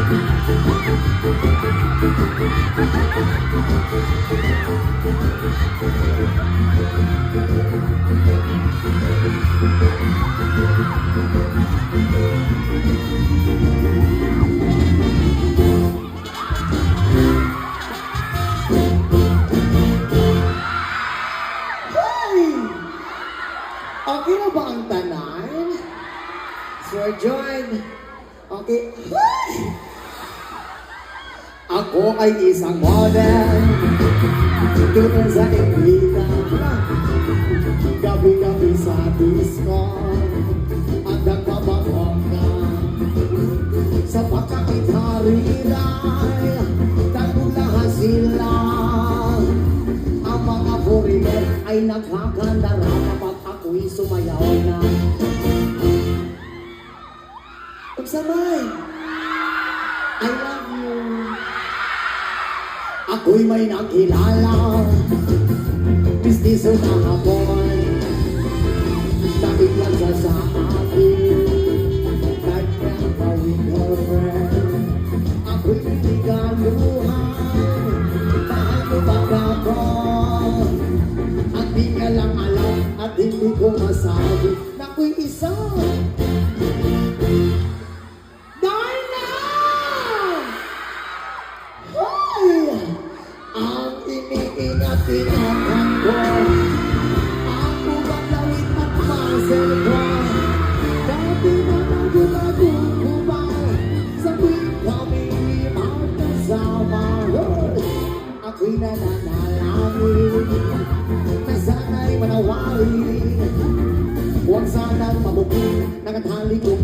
Okay na ba ang tanan? Sir John, okay. Ako ay isang model dito sa Englita. Gabi-gabi sa disco at nagpapakong ka. Sa pagkakitariray tagulahan sila. Ang mga foreigner ay nagkakandara kapag ako'y sumayaw na. Pagsamay, I love you. Ako'y may nakilala, pistiso na hapon. Nabigyan siya sa akin, kanyang bawing girlfriend. Ako'y niligaluhan, mahal ko ba ako? At di niya lang alam at hindi ko masabi na ako'y isa. Ang iniingat-ingatan ko, ako balawin at muscle ko. Dati na nagulagulubay, sa tuwing kami magkasama. Ako'y nananalangin, na sana'y manawari. Huwag sanang mabuking, nakatali ko